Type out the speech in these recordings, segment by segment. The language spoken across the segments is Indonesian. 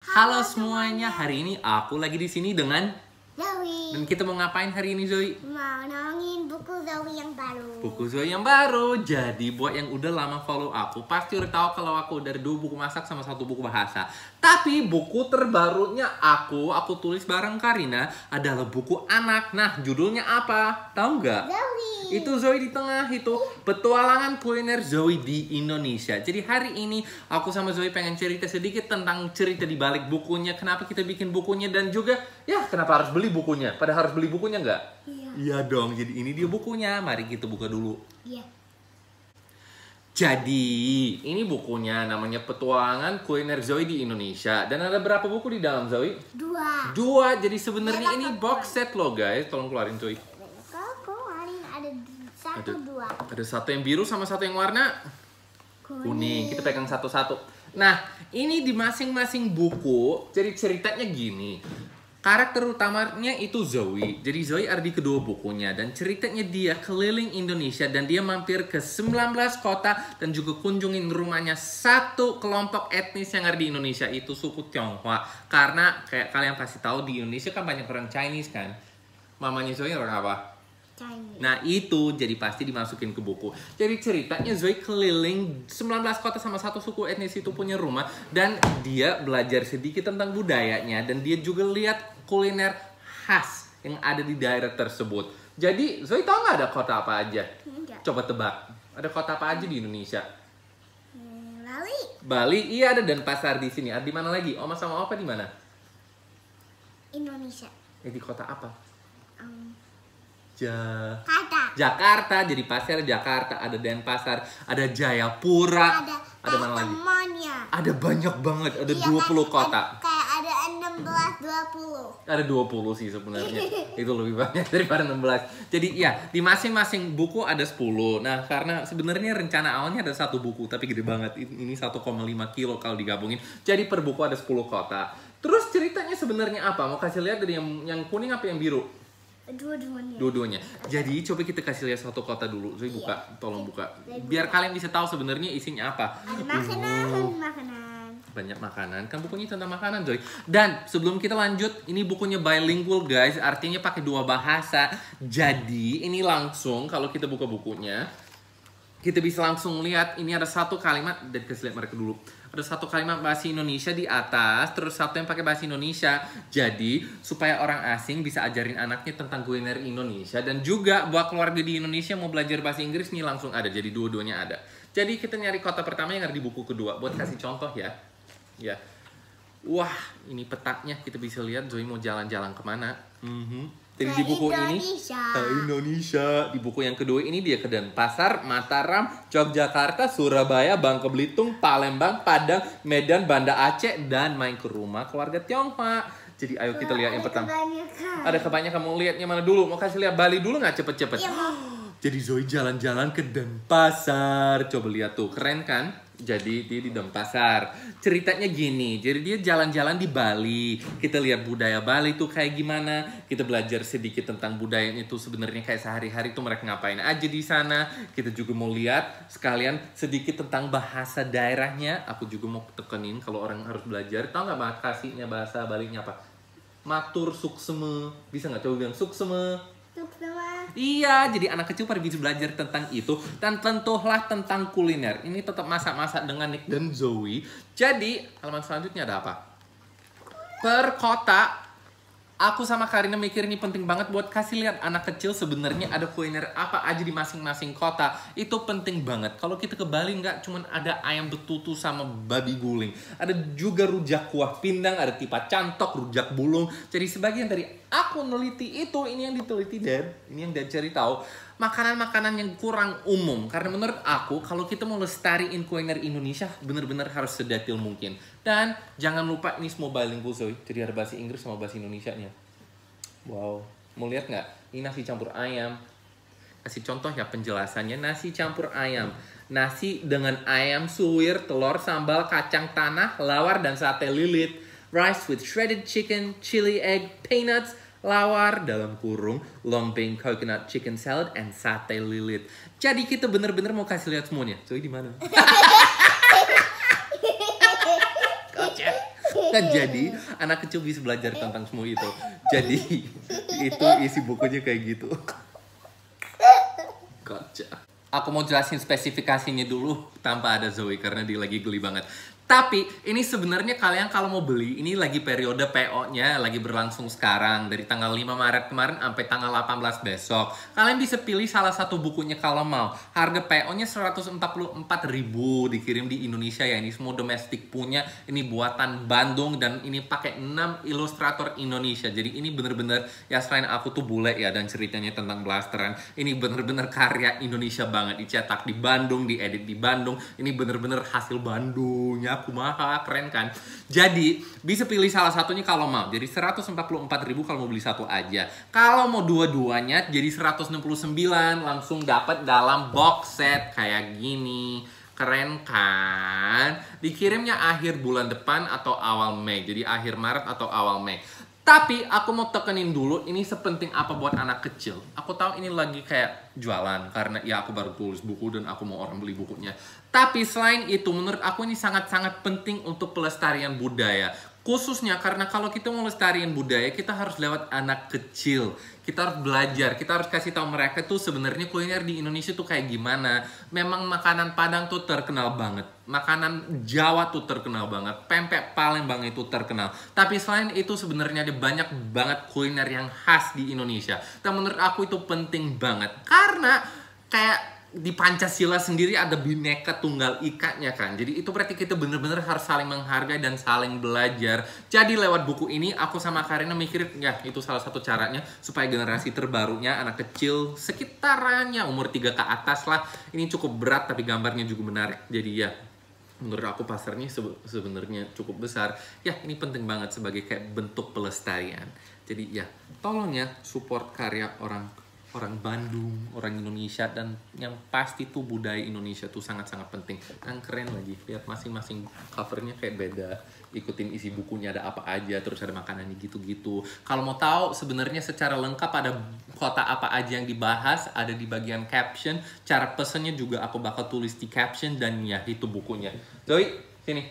Halo semuanya, hari ini aku lagi di sini dengan Zoe. dan kita mau ngapain hari ini, Zoe? Mau nongin buku Zoe yang baru. Buku Zoe yang baru. Jadi buat yang udah lama follow aku, pasti udah tahu kalau aku dari 2 buku masak sama 1 buku bahasa. Tapi buku terbarunya aku tulis bareng Karina adalah buku anak. Nah, judulnya apa? Tahu nggak? Zoe. Itu Zoe di tengah itu, petualangan kuliner Zoe di Indonesia. Jadi hari ini aku sama Zoe pengen cerita sedikit tentang cerita di balik bukunya, kenapa kita bikin bukunya, dan juga ya kenapa harus beli bukunya. Pada harus beli bukunya nggak? Iya. Iya dong, jadi ini dia bukunya. Mari kita buka dulu. Iya. Jadi ini bukunya namanya Petualangan Kuliner Zoe di Indonesia. Dan ada berapa buku di dalam, Zoe? 2. 2. Jadi sebenarnya Iya, ini Kak. box set loh guys. Tolong keluarin, Zoe. Keluarin ada 1, 2. Ada satu yang biru sama satu yang warna kuning. Kita pegang satu-satu. Nah, ini di masing-masing buku, jadi ceritanya gini. Karakter utamanya itu Zoe. Jadi Zoe ada di kedua bukunya. Dan ceritanya dia keliling Indonesia. Dan dia mampir ke 19 kota. Dan juga kunjungin rumahnya satu kelompok etnis yang ada di Indonesia. Itu suku Tionghoa. Karena kayak kalian pasti tahu di Indonesia kan banyak orang Chinese kan. Mamanya Zoe orang apa? Chinese. Nah itu jadi pasti dimasukin ke buku. Jadi ceritanya Zoe keliling 19 kota sama satu suku etnis itu punya rumah. Dan dia belajar sedikit tentang budayanya. Dan dia juga lihat kuliner khas yang ada di daerah tersebut. Jadi Zoe tahu nggak ada kota apa aja? Enggak. Coba tebak. Ada kota apa aja di Indonesia? Lali. Bali, iya ada Denpasar di sini. Ada di mana lagi? Oma sama Opa di mana? Indonesia. Di kota apa? Kata. Jakarta, jadi pasti ada Jakarta, ada Denpasar, ada Jayapura, ada mana lagi? Temannya. Ada banyak banget, ada Iya, 20 kota. Kayak ada 16, 20. Ada 20 sih sebenarnya. Itu lebih banyak daripada 16. Jadi ya, di masing-masing buku ada 10. Nah, karena sebenarnya rencana awalnya ada 1 buku, tapi gede banget. Ini 1,5 kilo kalau digabungin. Jadi per buku ada 10 kota. Terus ceritanya sebenarnya apa? Mau kasih lihat dari yang kuning apa yang biru? Dua-duanya. Dua-duanya. Jadi coba kita kasih lihat satu kota dulu. Zoe buka, tolong buka. Biar kalian bisa tahu sebenarnya isinya apa. Ada makanan. Banyak makanan. Kan bukunya tentang makanan, Zoe. Dan sebelum kita lanjut, ini bukunya bilingual, guys. Artinya pakai 2 bahasa. Jadi ini langsung kalau kita buka bukunya, kita bisa langsung lihat ini ada 1 kalimat. Dan kasih lihat mereka dulu. Ada 1 kalimat bahasa Indonesia di atas, terus 1 yang pakai bahasa Indonesia. Jadi, supaya orang asing bisa ajarin anaknya tentang kuliner Indonesia. Dan juga buat keluarga di Indonesia mau belajar bahasa Inggris, nih langsung ada. Jadi, dua-duanya ada. Jadi, kita nyari kota pertama yang ada di buku kedua. Buat kasih contoh ya. Ya. Wah, ini petanya. Kita bisa lihat Zoe mau jalan-jalan kemana. Jadi di buku ini ke Indonesia. Di buku yang kedua ini dia ke Denpasar, Mataram, Yogyakarta, Surabaya, Bangka Belitung, Palembang, Padang, Medan, Banda Aceh, dan main ke rumah keluarga Tionghoa. Jadi ayo kita lihat yang pertama. Ada kebanyakan, mau lihat yang mana dulu? Mau kasih lihat Bali dulu nggak cepet-cepet? Iya, Jadi Zoe jalan-jalan ke Denpasar. Coba lihat tuh, keren kan? Jadi dia di Denpasar. Ceritanya gini, jadi dia jalan-jalan di Bali. Kita lihat budaya Bali tuh kayak gimana. Kita belajar sedikit tentang budaya itu sebenarnya kayak sehari-hari tuh mereka ngapain aja di sana. Kita juga mau lihat sekalian sedikit tentang bahasa daerahnya. Aku juga mau tekenin kalau orang harus belajar. Tahu nggak makasihnya bahasa Balinya apa? Matur sukseme. Bisa nggak coba bilang sukseme? Iya, jadi anak kecil pada bisa belajar tentang itu. Dan tentulah tentang kuliner. Ini tetap masak-masak dengan Nick dan Zoe. Jadi, halaman selanjutnya ada apa? Per kota. Aku sama Karina mikir ini penting banget buat kasih lihat anak kecil sebenarnya ada kuliner apa aja di masing-masing kota. Itu penting banget. Kalau kita ke Bali nggak cuman ada ayam betutu sama babi guling. Ada juga rujak kuah pindang, ada tipat cantok, rujak bulung. Jadi sebagian dari aku neliti itu, ini yang diteliti Dan. Ini yang Dan cari tahu. Makanan-makanan yang kurang umum. Karena menurut aku, kalau kita mau lestariin kuliner Indonesia, bener-bener harus sedetil mungkin. Dan jangan lupa ini semua bilingual, Zoe. Jadi ada bahasa Inggris sama bahasa Indonesianya. Wow. Mau lihat nggak? Ini nasi campur ayam. Kasih contoh ya penjelasannya. Nasi campur ayam. Nasi dengan ayam suwir, telur, sambal, kacang tanah, lawar, dan sate lilit. Rice with shredded chicken, chili egg, peanuts, lawar dalam kurung, lompeng coconut chicken salad, and sate lilit. Jadi kita bener-bener mau kasih lihat semuanya. Zoe di mana? Kocak. Nah, jadi anak kecil bisa belajar tentang semua itu. Jadi itu isi bukunya kayak gitu. Gotcha. Aku mau jelasin spesifikasinya dulu tanpa ada Zoe karena dia lagi geli banget. Tapi ini sebenarnya kalian kalau mau beli, ini lagi periode PO-nya lagi berlangsung sekarang dari tanggal 5 Maret kemarin sampai tanggal 18 besok. Kalian bisa pilih salah satu bukunya kalau mau. Harga PO-nya 144.000 dikirim di Indonesia ya. Ini semua domestik punya. Ini buatan Bandung dan ini pakai 6 ilustrator Indonesia. Jadi ini bener-bener ya selain aku tuh bule ya dan ceritanya tentang blasteran. Ini bener-bener karya Indonesia banget. Dicetak di Bandung, diedit di Bandung. Ini bener-bener hasil Bandungnya. Kumaha, keren kan? Jadi, bisa pilih salah satunya kalau mau. Jadi 144.000 kalau mau beli satu aja. Kalau mau dua-duanya jadi 169 langsung dapat dalam box set kayak gini. Keren kan? Dikirimnya akhir bulan depan atau awal Mei. Jadi akhir Maret atau awal Mei. Tapi aku mau tekenin dulu, ini sepenting apa buat anak kecil. Aku tahu ini lagi kayak jualan, karena ya aku baru tulis buku dan aku mau orang beli bukunya. Tapi selain itu, menurut aku ini sangat-sangat penting untuk pelestarian budaya. Khususnya karena kalau kita mau melestarikan budaya, kita harus lewat anak kecil. Kita harus belajar, kita harus kasih tahu mereka tuh sebenarnya kuliner di Indonesia tuh kayak gimana. Memang makanan Padang tuh terkenal banget. Makanan Jawa tuh terkenal banget. Pempek Palembang itu terkenal. Tapi selain itu sebenarnya ada banyak banget kuliner yang khas di Indonesia. Dan menurut aku itu penting banget. Karena kayak di Pancasila sendiri ada Bhinneka Tunggal Ikanya kan. Jadi itu berarti kita bener-bener harus saling menghargai dan saling belajar. Jadi lewat buku ini aku sama Karina mikir ya itu salah satu caranya supaya generasi terbarunya anak kecil sekitarannya umur 3 ke atas lah. Ini cukup berat tapi gambarnya juga menarik. Jadi ya menurut aku pasarnya sebenarnya cukup besar. Ya ini penting banget sebagai kayak bentuk pelestarian. Jadi ya tolong ya support karya orang Bandung, orang Indonesia, dan yang pasti tuh budaya Indonesia tuh sangat-sangat penting. Kan keren lagi, lihat masing-masing covernya kayak beda. Ikutin isi bukunya ada apa aja, terus ada makanannya gitu-gitu. Kalau mau tahu sebenarnya secara lengkap ada kota apa aja yang dibahas, ada di bagian caption. Cara pesennya juga aku bakal tulis di caption dan ya itu bukunya. Zoe, sini.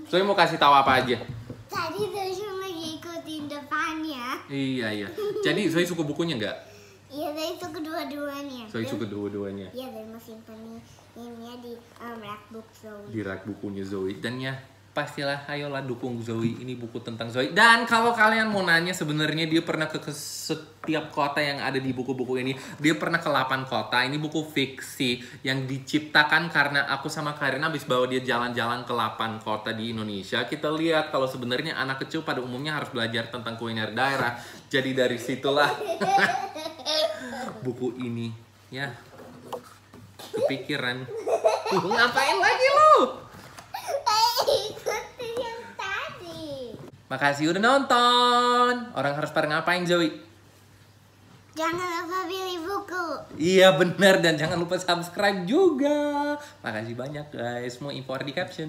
Zoe mau kasih tahu apa aja? Tadi Zoe cuma ikutin depannya. Iya. Jadi Zoe suka bukunya nggak? Iya, Zoe suka dua-duanya. Zoe suka dua-duanya. Iya, Zoe mau simpen ini di rak buku Zoe. Di rak bukunya Zoe. Dan ya pastilah ayolah dukung Zoe. Ini buku tentang Zoe. Dan kalau kalian mau nanya sebenarnya dia pernah ke setiap kota yang ada di buku-buku ini. Dia pernah ke 8 kota. Ini buku fiksi yang diciptakan karena aku sama Karina habis bawa dia jalan-jalan ke 8 kota di Indonesia. Kita lihat kalau sebenarnya anak kecil pada umumnya harus belajar tentang kuliner daerah. Jadi dari situlah buku ini ya kepikiran. Ngapain lagi lu? Ikutin yang tadi. Makasih udah nonton. Orang harus pada ngapain, Zoe? Jangan lupa pilih buku. Iya benar, dan jangan lupa subscribe juga. Makasih banyak guys. Semua info ada di caption.